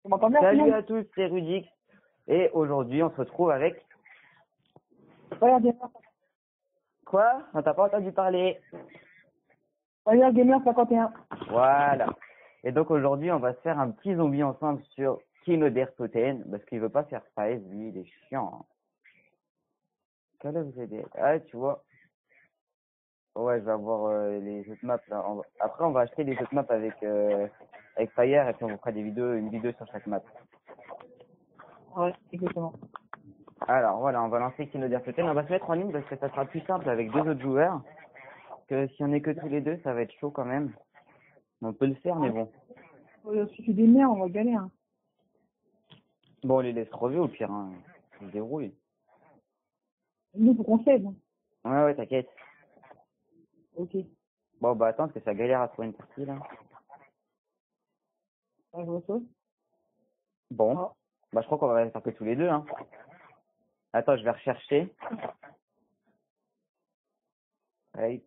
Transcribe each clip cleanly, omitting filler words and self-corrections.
Tu m'entends bien? Salut Sinon à tous, c'est Rudix. Et aujourd'hui, on se retrouve avec... Fire Gamer. Quoi? On t'a pas entendu parler? Fire Gamer 51. Voilà. Et donc aujourd'hui, on va se faire un petit zombie ensemble sur Kino der Toten, parce qu'il veut pas faire Five, lui, il est chiant. Quelle heure vous êtes? Ah, tu vois. Ouais, je vais avoir les autres maps là. Après, on va acheter les autres maps avec Fire, et puis on vous fera une vidéo sur chaque map. Ouais, exactement. Alors voilà, on va lancer Kino der Toten. On va se mettre en ligne parce que ça sera plus simple avec deux autres joueurs. Que si on est que tous les deux, ça va être chaud quand même. On peut le faire, mais bon. Si tu démerdes, on va galérer. Hein. Bon, on les laisse crever au pire, hein. Ils se débrouillent. Nous, faut qu'on s'aide. Hein. Ouais, t'inquiète. Ok. Bon, bah attends, parce que ça galère à trouver une partie, là. Ah, je vois ça. Bon. Ah. Bah, je crois qu'on va les faire que tous les deux, hein. Attends, je vais rechercher. Ouais.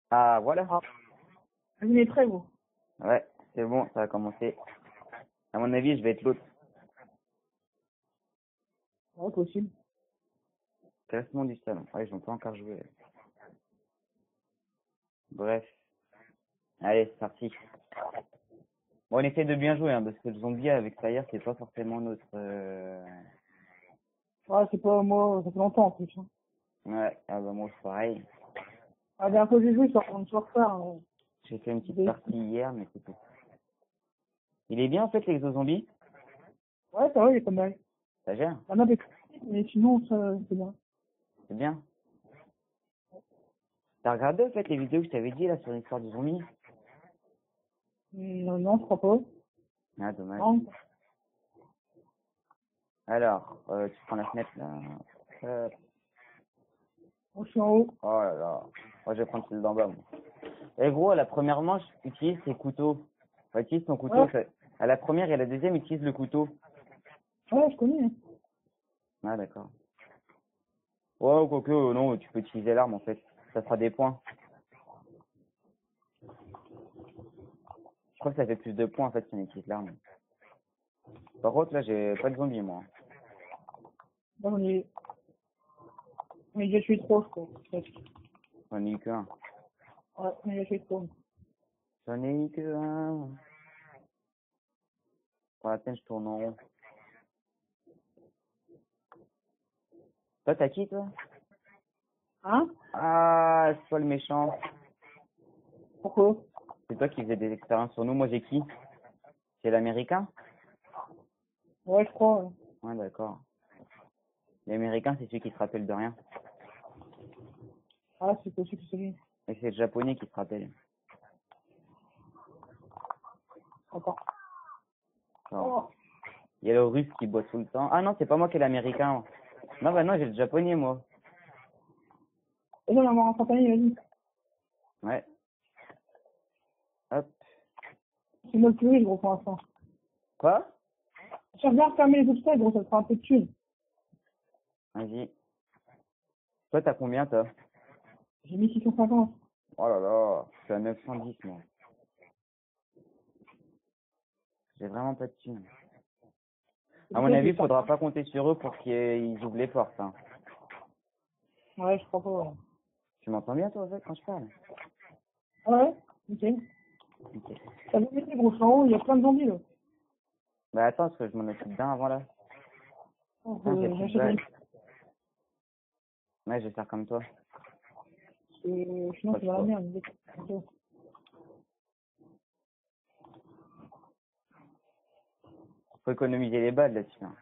Ah, voilà. Ah. Vous êtes prêts, vous? Ouais, c'est bon, ça va commencer. À mon avis, je vais être l'autre. Ouais, possible. Classement du salon. Ouais, ils n'ont pas encore joué. Bref. Allez, c'est parti. Bon, on essaie de bien jouer, hein, parce que le zombie avec Fire, c'est pas forcément notre... Ouais, c'est pas moi, ça fait longtemps en plus. Hein. Ouais, ah bah moi, c'est pareil. La dernière fois que j'ai joué, sur un soir. Hein. J'ai fait une petite partie hier, mais c'est tout. Il est bien, en fait, l'exo-zombie? Ouais, ça va, il est pas mal. Ça gère? La map est petite, mais sinon, ça, c'est bien. C'est bien. T'as regardé, en fait, les vidéos que je t'avais dit, là, sur l'histoire du zombie? Non, non, je crois pas. Ah, dommage. Non. Alors, tu prends la fenêtre, là. Moi, je suis en haut. Oh là là. Moi, je vais prendre celle d'en bas, moi. Et gros, à la première manche, utilise tes couteaux. Enfin, utilise ton couteau. Ouais. À la première et à la deuxième, utilise le couteau. Ouais, je connais. Hein. Ah, d'accord. Ouais, quoique, non, tu peux utiliser l'arme, en fait. Ça fera des points. Je crois que ça fait plus de points, en fait, si on utilise l'arme. Par contre, là, j'ai pas de zombie, moi. Là, on est déjà tué 3, je crois. Presque. J'en ai eu que un. Ouais, on est déjà tué 3. J'en ai eu que un. Pour la peine, je tourne en rond. Toi, t'as qui, toi? Hein? Ah, c'est toi le méchant. Pourquoi? C'est toi qui faisais des expériences sur nous. Moi, j'ai qui? C'est l'américain? Ouais, je crois. Ouais. Ouais, d'accord. L'américain, c'est celui qui se rappelle de rien. Ah, c'est possible que c'est lui. Et c'est le japonais qui se rappelle. Encore. Alors, Oh. il y a le russe qui boit tout le temps. Ah non, c'est pas moi qui est l'américain. Non, bah non, j'ai le japonais, moi. Et là, on va avoir un compagnie, vas-y. Ouais. Hop. C'est moi le plus riche, gros, pour l'instant. Quoi? Si on bien fermer les obstacles, gros, ça te fera un peu de thunes. Vas-y. Toi, t'as combien, toi? J'ai mis 650. Oh là là, je suis à 910, moi. J'ai vraiment pas de thunes. À mon avis, faudra pas compter sur eux pour qu'ils ouvrent les portes, hein. Ouais, je crois pas, ouais. Tu m'entends bien, toi, en fait, quand je parle? Ouais, nickel. Ok. Ça veut dire, gros, en haut, il y a plein de zombies, là. Bah attends, parce que je m'en occupe d'un avant là. Donc, Ah, j'ai plus de j'achète balles. une. Ouais, je vais faire comme toi. Sinon, c'est dans la merde. Ok. Faut économiser les balles là-dessus. Hein.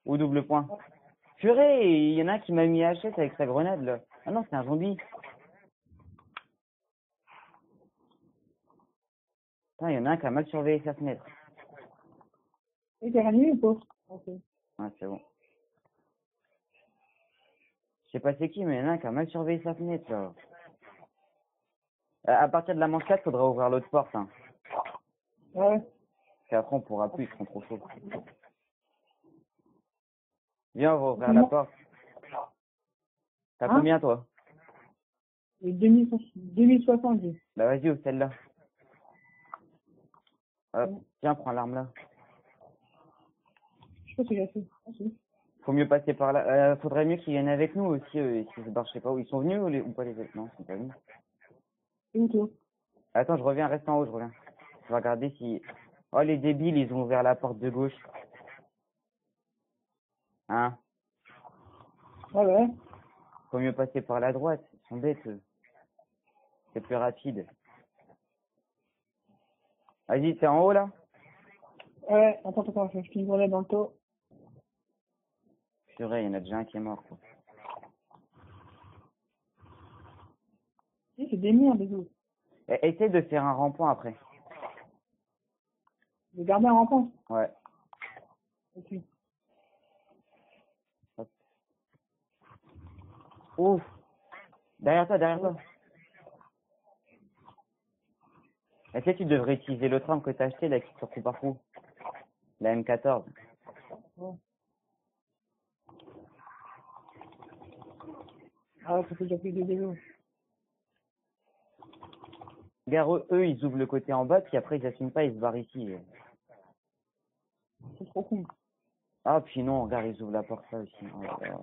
Ou double point. Purée, il y en a un qui m'a mis HS avec sa grenade là. Ah non, c'est un zombie. Putain, il y en a un qui a mal surveillé sa fenêtre. Et t'es ranimé ou pas? Ok. Ouais, c'est bon. Je sais pas c'est qui, mais il y en a un qui a mal surveillé sa fenêtre là. À partir de la manche 4, faudra ouvrir l'autre porte. Hein. Ouais. Parce qu'après, on pourra plus, ils seront trop chauds. Viens, on va ouvrir la Comment? porte. T'as Hein? combien toi? Et 2070. Bah vas-y, ouvre celle-là. Hop, tiens, prends l'arme là. Je sais pas si j'ai fait. Ah, si. Faut mieux passer par là. Faudrait mieux qu'ils viennent avec nous aussi, s'ils se barrent, je sais pas où. Ils sont venus ou pas les autres? Non, ils sont pas venus. C'est où, toi? Attends, je reviens, reste en haut, je reviens. Je vais regarder si... Oh, les débiles, ils ont ouvert la porte de gauche. Hein? Ouais, ouais. Faut mieux passer par la droite. Ils sont bêtes, eux. C'est plus rapide. Vas-y, t'es en haut, là? Ouais, attends, je finis une grenade dans le dos. Purée, il y en a déjà un qui est mort, quoi. Si, c'est des merdes, les autres. Essaye de faire un rond-point après. J'ai gardé un rampant. Ouais. Ok. Ouf! Derrière toi, derrière toi. Est-ce que tu devrais utiliser l'autre arme que t'as acheté, là, qui se retrouve partout? La M14. Ouais. Ah ouais, ça fait déjà plus de dégâts. Regarde, eux, ils ouvrent le côté en bas, puis après, ils assument pas, ils se barrent ici. C'est trop con. Ah, puis non, regarde, ils ouvrent la porte là aussi. Oh là là.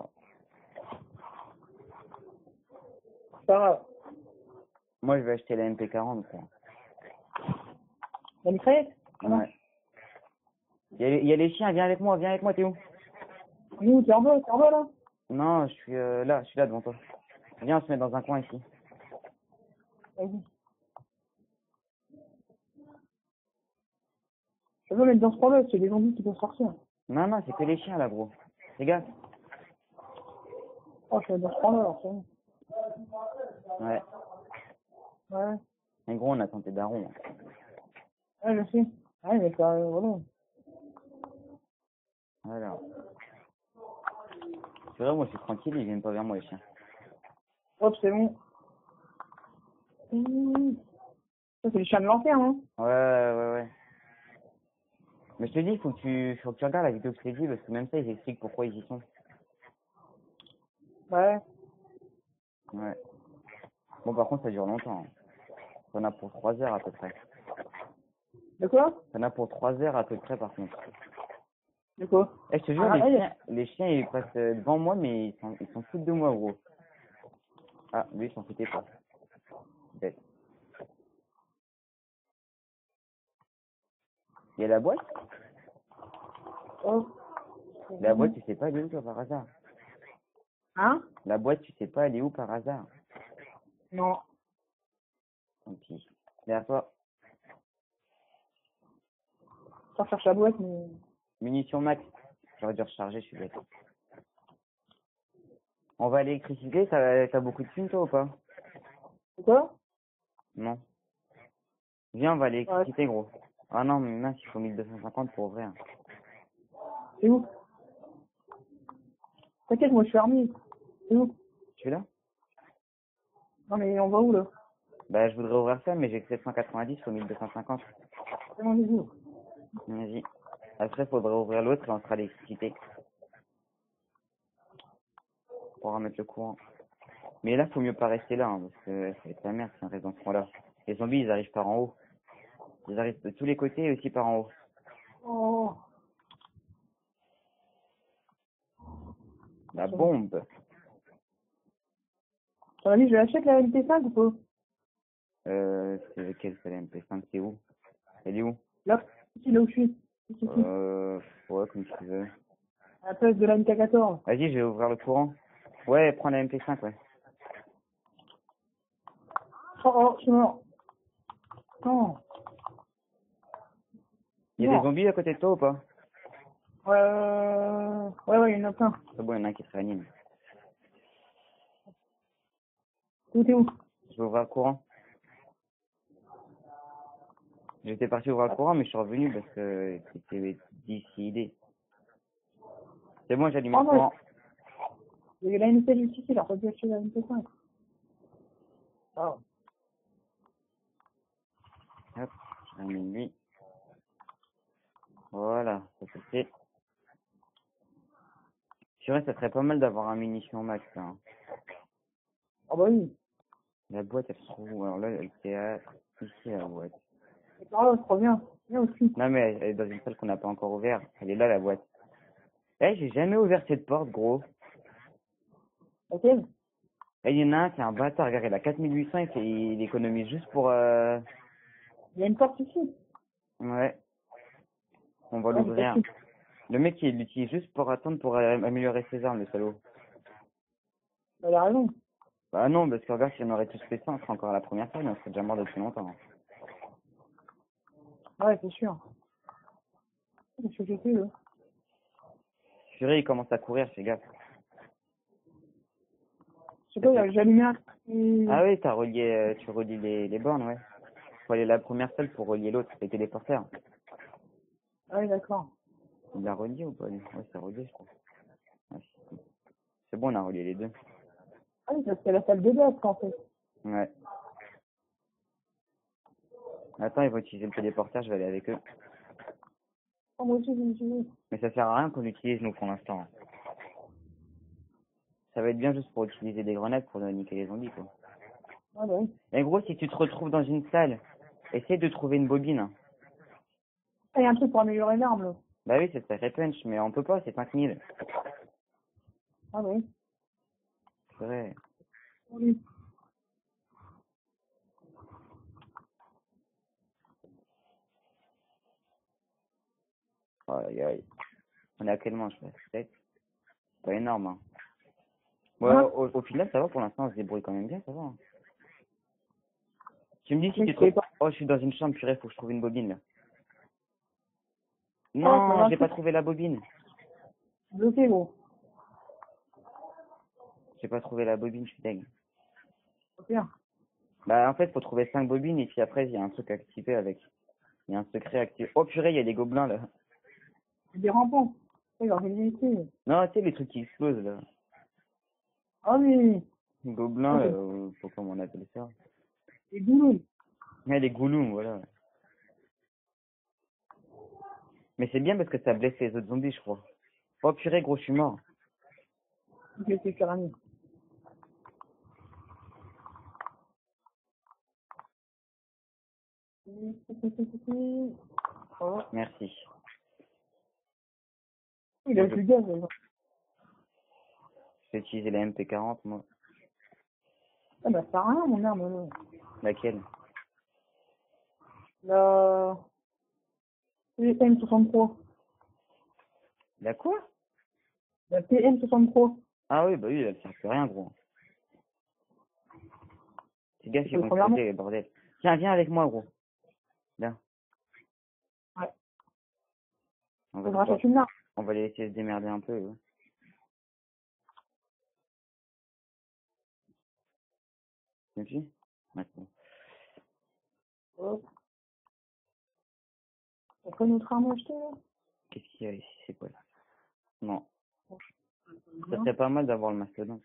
C'est pas grave. Moi, je vais acheter la MP40, quoi. La mitraillette? Ouais. Il y a les chiens, viens avec moi, t'es où? Nous, t'es en bas, là? Non, je suis là devant toi. Viens, on se met dans un coin ici. Vas-y. Je veux mettre dans ce coin-là, c'est des zombies qui peuvent sortir. Non, non, c'est que les chiens là, gros. Fais gaffe. Oh, je vais mettre dans ce coin-là, alors, c'est bon. Ouais. Ouais. En gros, on attend tes darons. Ouais, je sais. Ouais, mais ça, voilà. Voilà. C'est vrai, moi, je suis tranquille, ils viennent pas vers moi, les chiens. Hop, c'est bon. Ça, c'est les chiens de l'enfer, hein. Ouais. Mais je te dis, faut que tu regardes la vidéo que je t'ai dit, parce que même ça, ils expliquent pourquoi ils y sont. Ouais. Ouais. Bon, par contre, ça dure longtemps. T'en as pour 3 heures à peu près. De quoi? T'en as pour 3 heures à peu près, par contre. De quoi? Eh, je te jure, les chiens, ils passent devant moi, mais ils s'en foutent de moi, gros. Ah, lui, il s'en foutait pas. Bête. Il y a la boîte? Oh. La boîte, tu sais pas, elle est où, toi, par hasard? Hein? La boîte, tu sais pas, elle est où, par hasard? Non. Tant pis. Derrière toi. Ça cherche la boîte, mais... Munitions max. J'aurais dû recharger, je suis bête. On va à l'électricité, t'as beaucoup de thunes, toi, ou pas? De quoi? Non. Viens, on va à Ouais. l'électricité, gros. Ah non, mais mince, il faut 1250 pour ouvrir. C'est où? T'inquiète, moi, je suis armé. C'est où? Tu es là? Non, mais on va où, là? Bah, je voudrais ouvrir ça, mais j'ai que 790, il faut 1250. C'est mon désir. Vas-y. Après, faudrait ouvrir l'autre et on sera à l'électricité. Pour remettre le courant. Mais là, faut mieux pas rester là, hein, parce que ça va être la merde si on reste dans ce coin-là. Les zombies, ils arrivent par en haut. Ils arrivent de tous les côtés et aussi par en haut. Oh. La bombe. Ça va dit, je l'achète, la LT5 ou pas? C'est lequel, c'est la MP5, c'est où? Elle est où? Là, ici, là où je suis. Ici. Ouais, comme tu veux. À la place de la MK14. Vas-y, je vais ouvrir le courant. Ouais, prends la MP5, ouais. Oh, je suis mort. Non. Il y a Non. des zombies à côté de toi ou pas? Ouais, il y en a plein. C'est bon, il y en a un qui se réanime. T'es où? Je vais ouvrir le courant. J'étais parti ouvrir le courant, mais je suis revenu parce que c'était décidé. C'est bon, j'ai allumé Oh le non, courant. il y a la MK juste ici, là. T'aurais dû acheter la MK5. Ah. Hop, je ramène lui. Voilà, ça c'est fait. C'est vrai, ça serait pas mal d'avoir un munition max, là, hein. Ah bah oui. La boîte, elle se trouve où? Alors là, elle était ici, la boîte. C'est pas grave, c'est trop bien. Là aussi. Non, mais elle est dans une salle qu'on n'a pas encore ouverte. Elle est là, la boîte. Eh, j'ai jamais ouvert cette porte, gros. Laquelle? Eh, il y en a un, c'est un bâtard. Regarde, il a 4800, il économise juste pour, Il y a une porte ici. Ouais, on va Ouais, j'ai pas l'ouvrir. su. Le mec, il l'utilise juste pour attendre pour améliorer ses armes, le salaud. Il a raison. Bah non, parce que regarde, si on aurait tous fait ça, on serait encore à la première salle, on serait déjà mort depuis longtemps. Ouais, c'est sûr. Qu'est-ce que j'ai fait, là? Purée, il commence à courir, fais gaffe. Je sais pas, j'ai allumé un... Ah oui, tu relis les bornes, ouais. Faut aller à la première salle pour relier l'autre, les téléporteurs. Ah oui, d'accord. Il l'a relié ou pas, lui? Ouais, c'est relié, je crois. Ouais, c'est bon, on a relié les deux. Ah oui, c'est la salle de base, en fait. Ouais. Attends, ils vont utiliser le téléporteur, je vais aller avec eux. Oh, moi aussi, j'ai utilisé. Mais ça sert à rien qu'on l'utilise, nous, pour l'instant. Ça va être bien juste pour utiliser des grenades pour niquer les zombies, quoi. Ah bah oui. Et gros, si tu te retrouves dans une salle, essaie de trouver une bobine. Ah, il y a un truc pour améliorer l'arme, là. Bah oui, c'est très punch, mais on peut pas, c'est 5000. Ah bah oui. C'est vrai. Oui. Aïe, aïe. On est à quel manche, là? 7. Pas énorme, hein. Ouais, Ah, au final, ça va pour l'instant, on se débrouille quand même bien, ça va. Hein. Tu me dis si mais tu je savais trouves... pas. Oh, je suis dans une chambre, purée, faut que je trouve une bobine, là. Ah, ça Non, va un j'ai pas truc trouvé la bobine. bloqué, gros. J'ai pas trouvé la bobine, je suis deg. Faut faire. Bah, en fait, faut trouver 5 bobines, et puis après, il y a un truc à activer avec. Il y a un secret activé. Oh, purée, il y a des gobelins, là. Des rampants. Ouais, il va résister. Non, tu sais, les trucs qui explosent, là. Ah oui. Gobelins, Ah, faut comment on appelle ça. c'est boulot. Ouais, les gouloums, voilà. Mais c'est bien parce que ça blesse les autres zombies, je crois. Oh, purée, gros, je suis mort. Je vais faire un ami. Oh. Merci. Il a Je plus de gaz, là. vais utiliser la MP40, moi. Ah bah, ça sert à rien, mon arme, là. Laquelle? La... PM63. La quoi? La PM63. Ah oui, bah oui, elle sert plus à rien, gros. C'est gars, C'est ils le vont premier arme. exploser, bordel. Tiens, viens avec moi, gros. Viens. Ouais. On Faut va, que je rachète une arme. on va les laisser se démerder un peu, ouais. Et puis? Maintenant. Oh. T'as pas notre arme à acheter, là? Qu'est-ce qu'il y a ici? C'est quoi, là? Non. Ça Non. serait pas mal d'avoir le mastodonte.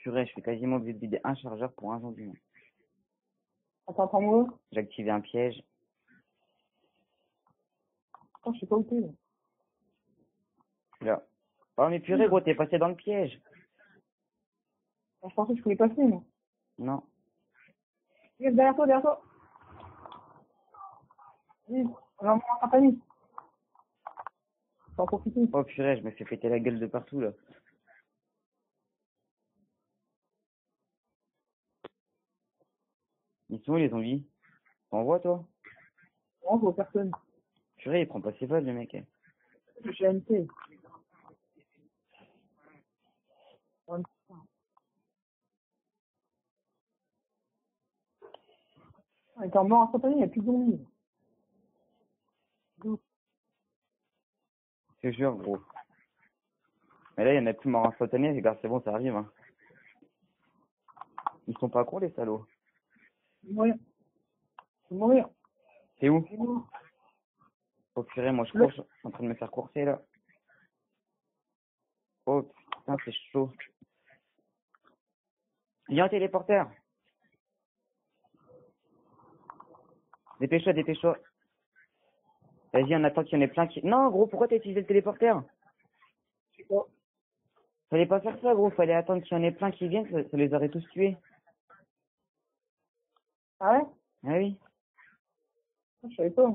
Purée, je suis quasiment obligé de vider un chargeur pour un zombie. Attends, moi. J'ai activé un piège. Attends, je sais pas où t'es, là. Là. Oh, mais purée, gros, t'es passé dans le piège. Je pensais que je pouvais passer, moi. Non. Regarde, derrière toi, derrière toi. Oui, on va en compagnie. Faut en profiter. Oh, purée, je me fais péter la gueule de partout, là. Ils sont où, les zombies? T'en vois, toi? Non, je vois personne. Purée, il prend pas ses balles, le mec. Je suis ANT. Ouais. On est en mort instantané, il n'y a plus de zombies. D'où? Je te jure, gros. Mais là, il y en a plus mort instantané, regarde, c'est bon, ça arrive, hein. Ils sont pas cons, les salauds. Je vais mourir. Je vais mourir. C'est où? Je vais mourir. Oh, purée, moi, je cours, je suis en train de me faire courser, là. Oh, putain, c'est chaud. Viens, téléporteur. Dépêche-toi, dépêche-toi. Vas-y, on attend qu'il y en ait plein qui... Non, gros, pourquoi t'as utilisé le téléporteur? Je sais pas. Fallait pas faire ça, gros. Fallait attendre qu'il y en ait plein qui viennent, ça les aurait tous tués. Ah ouais? Ah oui. Je savais pas.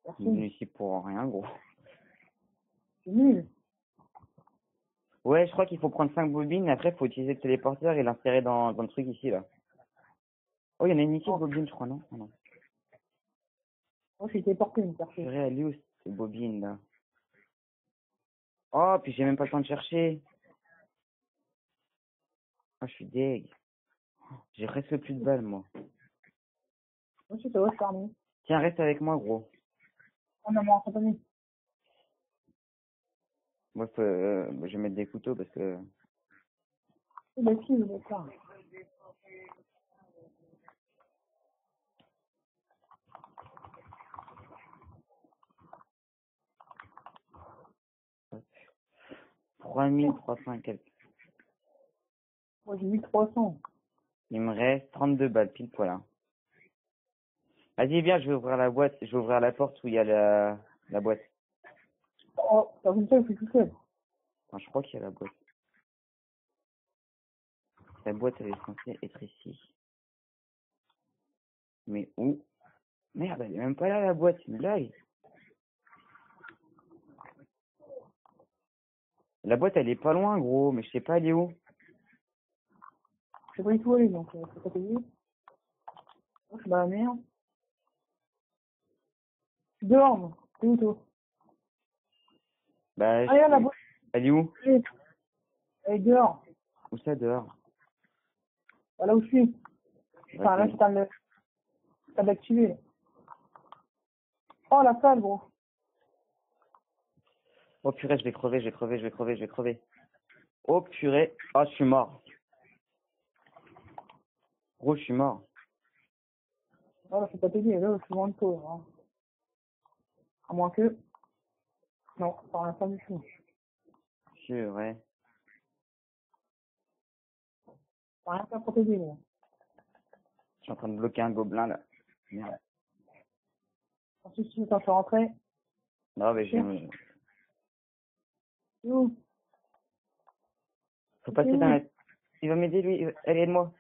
Je suis venu Merci. ici pour rien, gros. C'est nul. Ouais, je crois qu'il faut prendre 5 bobines, et après, il faut utiliser le téléporteur et l'insérer dans le truc ici, là. Oh, il y en a une ici de Oh, bobines, je crois, non? Ah non. moi, je suis téléporté, une Je personne. dirais à lui où ces bobines, là. Oh, puis j'ai même pas le temps de chercher. Ah, je suis deg. J'ai presque plus de balles, moi. Moi aussi, ça va se fermer. Tiens, reste avec moi, gros. On a moins instantané. Moi, je vais mettre des couteaux parce que... C'est la fille, d'accord. 3300 et quelques. Moi, j'ai 1300. Il me reste 32 balles, pile poil, hein. Vas-y, viens, je vais ouvrir la boîte. Je vais ouvrir la porte où il y a la boîte. Oh, t'as vu ça, je suis tout seul. Enfin, je crois qu'il y a la boîte. La boîte, elle est censée être ici. Mais où? Merde, elle est même pas là, la boîte. C'est une blague. La boîte, elle est pas loin, gros, mais je sais pas elle est où. Je sais pas du tout aller, donc, faut pas payer. Moi, je suis dans la merde. Je suis dehors, moi. C'est où, toi? Bah, Ah, regarde la boîte. elle est où? Elle est dehors. Où ça, dehors? Voilà où je suis. Enfin, là, Ok. c'est t'as d'activer. Oh, la salle, gros. Oh purée, je vais crever, je vais crever, je vais crever, je vais crever. Oh purée. Oh, je suis mort. Gros, je suis mort. Voilà, faut pas payer. Là, je suis loin de toi, hein. À moins que... Non, ça rien pas du tout. Purée. Ça rien faire pour t'aider, moi. Je suis en train de bloquer un gobelin, là. Merde. Ensuite, si t'en fais rentrer, Non, mais c'est où? faut C'est passer dans où? la... Il va m'aider, lui. Allez, aide-moi.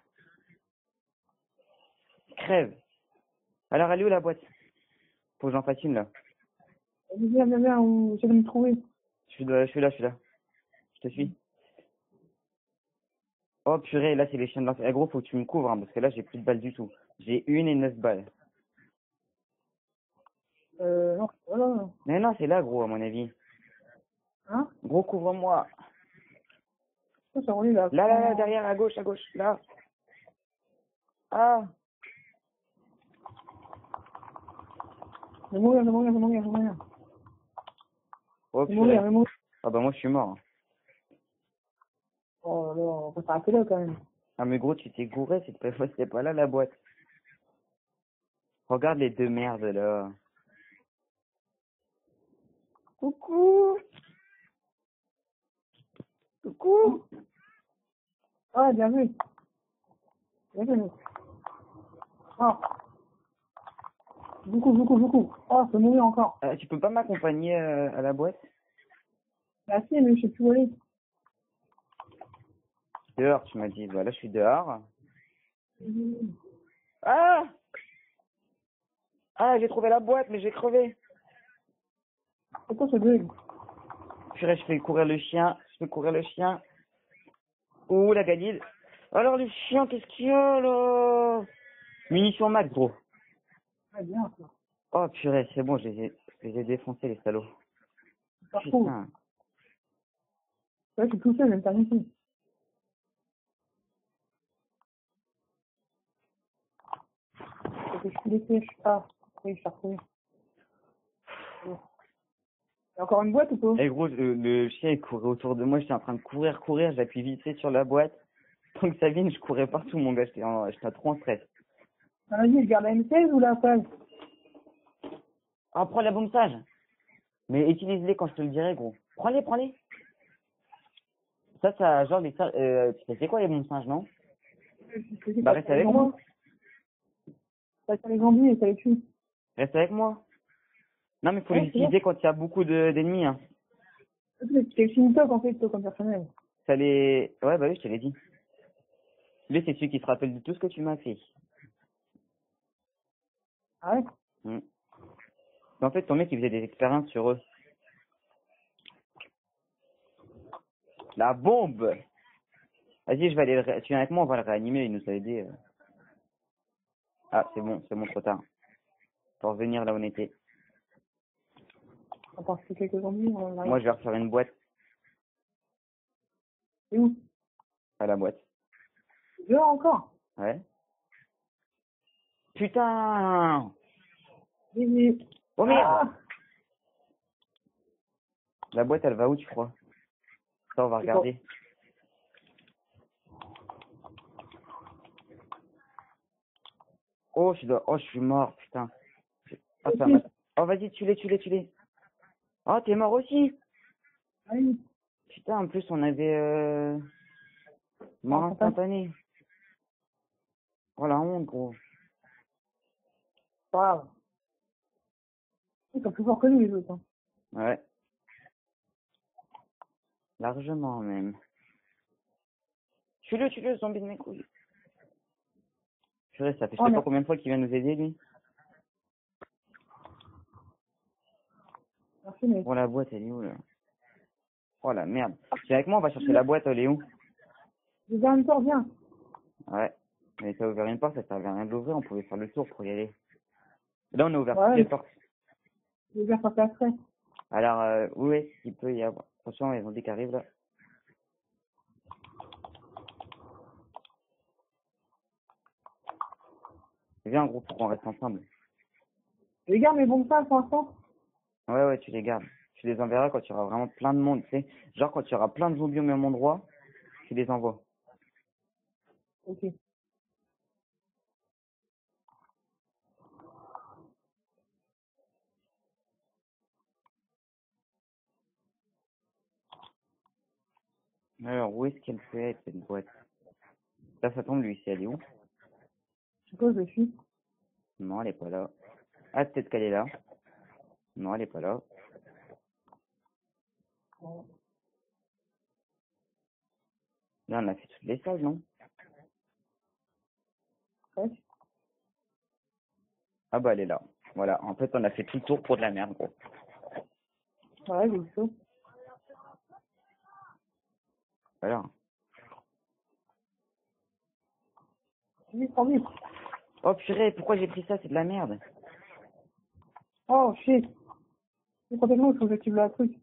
Crève. Alors, elle est où, la boîte? Faut que j'en fasse une, là. Viens, où j'essaie de me trouver. Je suis là. Je te suis. Oh purée, là, c'est les chiens de l'enfer. Eh, gros, faut que tu me couvres, hein, parce que là, j'ai plus de balles du tout. J'ai 1 et 9 balles. Non, voilà. Mais non, c'est là, gros, à mon avis. Hein? Gros, couvre-moi. Ça, c'est roulé, là. Là, derrière, à gauche, là. Ah. Je vais mourir. Oh Je vais mourir, purée. je vais mourir. Ah bah moi, je suis mort. Oh là, on peut s'arrêter là, quand même. Ah mais gros, tu t'es gouré, c'était pas là, la boîte. Regarde les deux merdes, là. Coucou. Coucou. Ouais, bien vu. Bien vu. Oh. Beaucoup. Oh, je vais mourir encore. Tu peux pas m'accompagner à la boîte? Bah si, mais je sais plus où aller. Dehors, tu m'as dit. Voilà, je suis dehors. Ah. Ah, j'ai trouvé la boîte, mais j'ai crevé. C'est quoi ce bug? Purée, je fais courir le chien. Ouh, la gadide. Alors, le chien, qu'est-ce qu'il y a, là? Munitions max, gros. Ouais, bien, ça. Oh, purée, c'est bon, je les ai défoncés, les salauds. Ça trouve. Putain. Ouais, je suis tout seul, je vais me faire ici. Faut que je suis les pêches. Ah, oui, je suis retrouvé. Bon. Y'a encore une boîte ou pas? Eh gros, le chien il courait autour de moi, j'étais en train de courir, j'appuie vite fait sur la boîte. Donc ça vient, je courais partout mon gars, j'étais trop en stress. Ah, vas-y, je garde la M16 ou la phase? Ah, prends la bombe sage. Mais utilise-les quand je te le dirai, gros. Prends-les. Ça, genre, tu sais c'est quoi les bombes singes, non? Bah reste avec moi. t'as les zombies et ça les tue. Reste avec moi. Non, mais faut Ouais, les c'est vrai. utiliser quand il y a beaucoup d'ennemis, hein. T'es une top en fait, toi, comme personnel. Ça les... Ouais, bah oui, je te l'ai dit. Lui, c'est celui qui se rappelle de tout ce que tu m'as fait. Ah ouais? Mm. En fait, ton mec, il faisait des expériences sur eux. La bombe! Vas-y, je vais aller tu viens avec moi, on va le réanimer, il nous a aidé. Ah, c'est bon, trop tard. Pour revenir là où on était. À part que quelques zombies, on Moi, arrive. je vais refaire une boîte C'est où? à la boîte. Dehors encore? Ouais. Putain! Vas-y. Oh merde! Ah! La boîte, elle va où, tu crois? Ça, on va C'est quoi? regarder. Oh, oh, je suis mort, putain. Oh, ça m'a... Oh, vas-y, tue-les. Oh, t'es mort aussi? Allez. Putain, en plus, on avait, mort instantané. Oh, la honte, gros. Pas grave. Ils sont plus forts que nous, les autres. Hein. Ouais. Largement, même. Tue-le, zombie de mes couilles. Purée, ça fait je sais pas combien de fois qu'il vient nous aider, lui. Merci, mais... Oh, la boîte, elle est où, là? Oh, la merde. Viens avec moi, on va chercher la boîte, elle est où? J'ai ouvert une porte, viens. Ouais. Mais t'as ouvert une porte, ça servait à rien de l'ouvrir, on pouvait faire le tour pour y aller. Là, on a ouvert toutes les portes. J'ai ouvert ça après. Alors, où est-ce qu'il peut y avoir? Attention, ils ont dit qu'ils arrivent, là. Viens, en groupe, pour qu'on reste ensemble. Les gars, mes bons pas pour l'instant. Ouais, tu les gardes. Tu les enverras quand tu auras vraiment plein de monde, tu sais. Genre, quand tu auras plein de zombies au même endroit, tu les envoies. Ok. Alors, où est-ce qu'elle peut être, cette boîte? Là, ça tombe, lui, c'est elle est où? Je suppose que je suis. Non, elle est pas là. Ah, peut-être qu'elle est là. Non, elle est pas là. Là, on a fait toutes les salles, non? Ouais. Ah bah, elle est là. Voilà. En fait, on a fait tout le tour pour de la merde, gros. Ouais, j'ai vu ça. Voilà. Vite, prends vite. Oh, purée, pourquoi j'ai pris ça? C'est de la merde. Oh, shit. C'est complètement, il faut que j'active le truc.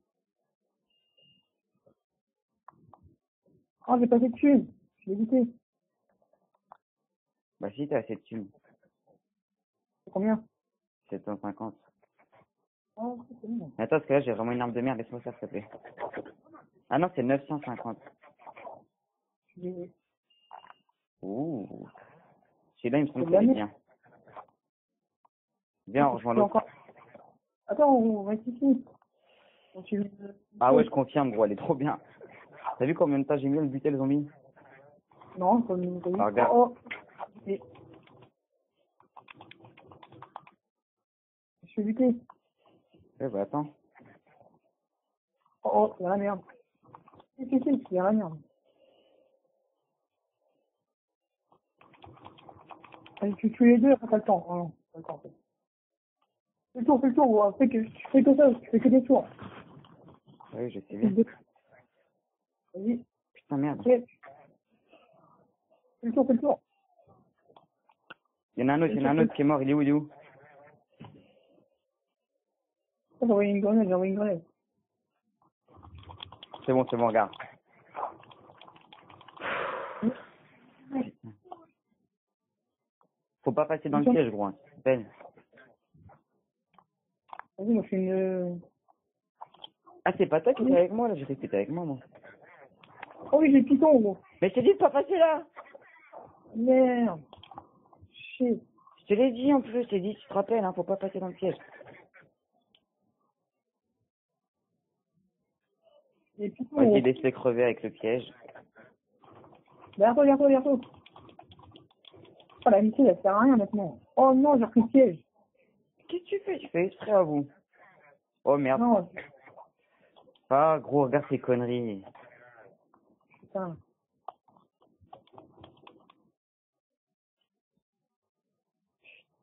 Oh, j'ai pas fait de thune. Je l'ai buté. Bah, si, t'as assez de thunes. C'est combien? 750. Oh, c'est bon. Mais attends, parce que là, j'ai vraiment une arme de merde. Laisse-moi ça, s'il te plaît. Ah non, c'est 950. J'ai- Ouh. Celui-là, il me semble C'est de qu'il la est merde. bien. Viens, on rejoint J'ai l'autre. encore... Attends, on va être ici. Donc, tu... Ah ouais, je confirme, gros, elle est trop bien. T'as vu combien de temps j'ai mis à le buter, le zombie? Non, comme t'as dit. Ah, regarde. Oh, oh. Et... Je suis buté. Eh bah, attends. Oh, oh, il y a la merde. Si, il y a la merde. Allez, tu tues les deux, après t'as le temps. Oh non, t'as le temps. Fais le tour, gros. Fais que, tu fais que ça, tu fais que des tours. Oui, je sais bien. Vas-y. Putain, merde. Ok. Fais le tour. Il y en a un autre qui est mort. Il est où? J'ai envoyé une grenade. C'est bon, regarde. Faut pas passer dans le piège, gros. Hein. Ben. Vas-y, moi, je fais une... Ah, c'est pas toi qui étais avec moi, là? J'ai cru que t'étais avec moi. Oh oui, j'ai le piton, gros. Mais je t'ai dit de pas passer là! Merde. Shit. Je te l'ai dit en plus, je t'ai dit, tu te rappelles, hein, faut pas passer dans le piège. Les pitons, Vas-y, gros. laisse-les crever avec le piège. Derrière toi. Oh, l'amitié, elle sert à rien maintenant. Oh non, j'ai repris le piège. Qu'est-ce que tu fais? Je fais exprès à vous. Oh merde. Non, Ah, gros, regarde ces conneries. putain.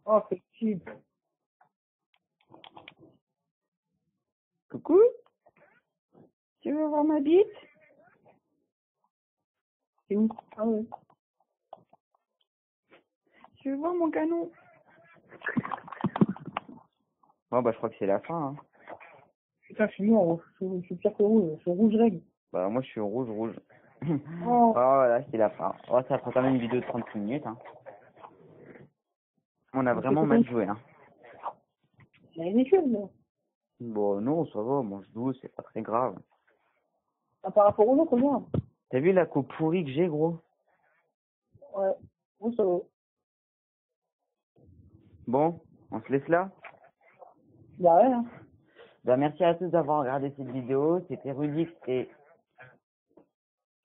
Oh, c'est petit. Coucou? Tu veux voir ma bite? C'est où? Ah ouais. Tu veux voir mon canon? Bon, bah, je crois que c'est la fin, hein. Putain, je suis mort. Je suis pire que rouge. Je suis rouge règle. Bah, moi, je suis rouge, rouge. Oh, Voilà, c'est la fin. Oh, ça fera quand même une vidéo de 36 minutes, hein. On a vraiment mal joué, hein. c'est ridicule, là. Bon, non, ça va, on mange douce, c'est pas très grave. Ah, par rapport aux autres, regarde. T'as vu la coupe pourrie que j'ai, gros? Ouais. Oui, ça va. Bon, on se laisse là? Bah ouais, hein. Bah, merci à tous d'avoir regardé cette vidéo. C'était Rudix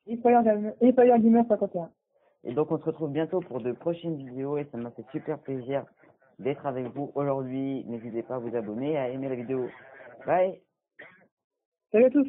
Empire Gamer 51. et donc on se retrouve bientôt pour de prochaines vidéos et ça m'a fait super plaisir d'être avec vous aujourd'hui. N'hésitez pas à vous abonner et à aimer la vidéo. Bye! Salut à tous.